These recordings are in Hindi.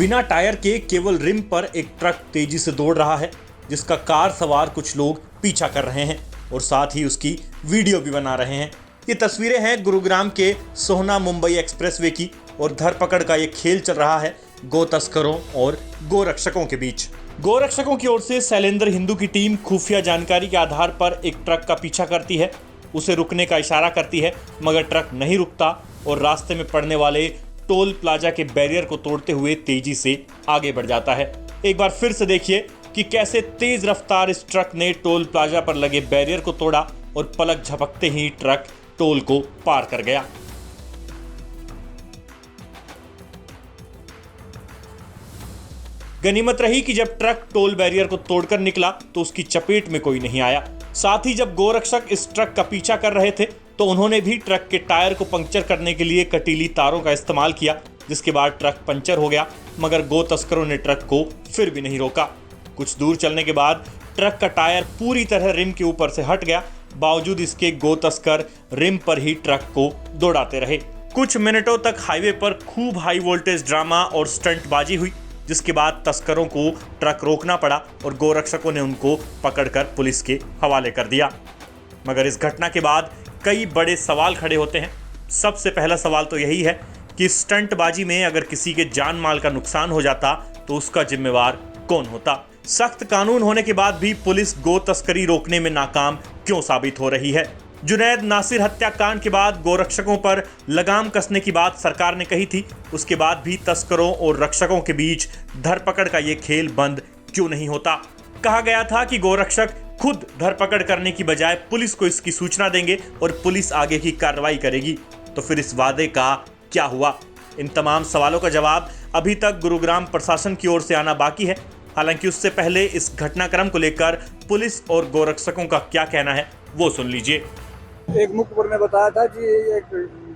बिना टायर के केवल रिम पर एक ट्रक तेजी से दौड़ रहा है, जिसका कार सवार कुछ लोग पीछा कर रहे हैं और साथ ही उसकी वीडियो भी बना रहे हैं। ये तस्वीरें हैं गुरुग्राम के सोहना मुंबई एक्सप्रेसवे की और धरपकड़ का ये खेल चल रहा है गो तस्करों और गोरक्षकों के बीच। गोरक्षकों की ओर से शैलेंद्र हिंदू की टीम खुफिया जानकारी के आधार पर एक ट्रक का पीछा करती है, उसे रुकने का इशारा करती है, मगर ट्रक नहीं रुकता और रास्ते में पड़ने वाले टोल प्लाजा के बैरियर को तोड़ते हुए तेजी से आगे बढ़ जाता है। एक बार फिर से देखिए कि कैसे तेज रफ्तार इस ट्रक ने टोल प्लाजा पर लगे बैरियर को तोड़ा और पलक झपकते ही ट्रक टोल को पार कर गया। गनीमत रही कि जब ट्रक टोल बैरियर को तोड़कर निकला तो उसकी चपेट में कोई नहीं आया। साथ ही जब गोरक्षक इस ट्रक का पीछा कर रहे थे तो उन्होंने भी ट्रक के टायर को पंक्चर करने के लिए कटीली तारों का इस्तेमाल किया, जिसके बाद ट्रक पंचर हो गया, मगर गो तस्करों ने ट्रक को फिर भी नहीं रोका। कुछ दूर चलने के बाद ट्रक का टायर पूरी तरह रिम के ऊपर से हट गया, बावजूद इसके गो तस्कर रिम पर ही ट्रक को दौड़ाते रहे। कुछ मिनटों तक हाईवे पर खूब हाई वोल्टेज ड्रामा और स्टंटबाजी हुई, जिसके बाद तस्करों को ट्रक रोकना पड़ा और गोरक्षकों ने उनको पकड़कर पुलिस के हवाले कर दिया। मगर इस घटना के बाद कई बड़े सवाल खड़े होते हैं। सबसे पहला सवाल तो यही है कि स्टंटबाजी में अगर किसी के जान माल का नुकसान हो जाता तो उसका जिम्मेवार कौन होता? सख्त कानून होने के बाद भी पुलिस गो तस्करी रोकने में नाकाम क्यों साबित हो रही है? जुनैद नासिर हत्याकांड के बाद गोरक्षकों पर लगाम कसने की बात सरकार ने कही थी, उसके बाद भी तस्करों और रक्षकों के बीच धरपकड़ का ये खेल बंद क्यों नहीं होता? कहा गया था कि गोरक्षक खुद धरपकड़ करने की बजाय पुलिस को इसकी सूचना देंगे और पुलिस आगे की कार्रवाई करेगी। तो फिर इस वादे का क्या हुआ? इन तमाम सवालों का जवाब अभी तक गुरुग्राम प्रशासन की ओर से आना बाकी है। हालांकि उससे पहले इस घटनाक्रम को लेकर पुलिस और गोरक्षकों का क्या कहना है वो सुन लीजिए। एक मुखबिर ने बताया था कि एक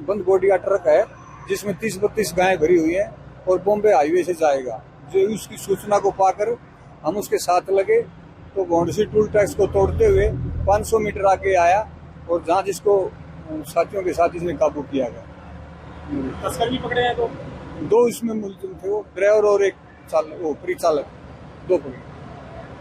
बंद बॉडी का ट्रक है जिसमें 30-32 गायें भरी हुई हैं और बॉम्बे हाईवे से जाएगा। जो उसकी सूचना को पाकर हम उसके साथ लगे तो भौंडसी टोल टैक्स को तोड़ते हुए 500 मीटर आगे आया और जहां जिसको साथियों के साथ इसने काबू किया गया। तस्कर भी पकड़े हैं तो 2 इसमें मुलजिम थे, वो ड्राइवर और एक परिचालक, 2 पकड़े।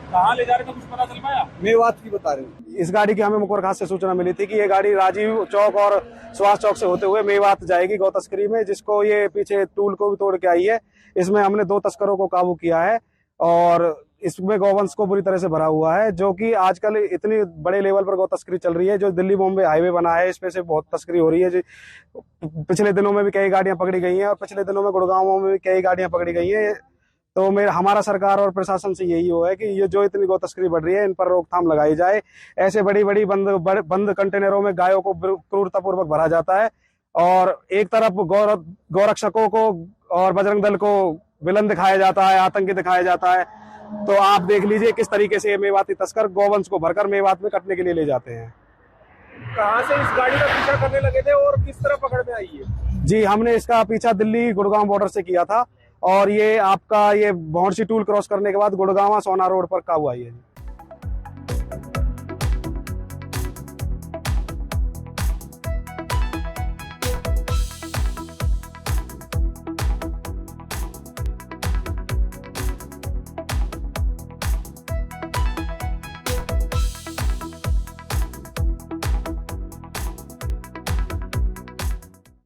कहाँ ले जा रहे थे कुछ पता चल पाया? मेवात की बता रहे। इस गाड़ी की हमें मुखर खास से सूचना मिली थी कि ये गाड़ी राजीव चौक और सुभाष चौक से होते हुए मेवात जाएगी गौ तस्करी में, जिसको ये पीछे टूल को भी तोड़ के आई है। इसमें हमने 2 तस्करों को काबू किया है और इसमें गौवंश को बुरी तरह से भरा हुआ है, जो कि आजकल इतनी बड़े लेवल पर गौ तस्करी चल रही है। जो दिल्ली बॉम्बे हाईवे बना है इस पे से बहुत तस्करी हो रही है। पिछले दिनों में भी कई गाड़ियां पकड़ी गई हैं और पिछले दिनों में गुड़गांव में भी कई गाड़ियां पकड़ी गई हैं। तो हमारा सरकार और प्रशासन से यही हो है कि ये जो इतनी गौ तस्करी बढ़ रही है इन पर रोकथाम लगाई जाए। ऐसे बड़ी बंद कंटेनरों में गायों को क्रूरतापूर्वक भरा जाता है और एक तरफ गौरक्षकों को और बजरंग दल को विलन दिखाया जाता है, आतंकी दिखाया जाता है। तो आप देख लीजिए किस तरीके से मेवाती तस्कर गौवंश को भरकर मेवात में कटने के लिए ले जाते हैं। कहाँ से इस गाड़ी का पीछा करने लगे थे और किस तरह पकड़ में आई है? जी, हमने इसका पीछा दिल्ली गुड़गांव बॉर्डर से किया था और ये भौंडसी टूल क्रॉस करने के बाद गुड़गांव सोना रोड पर काबू आई है।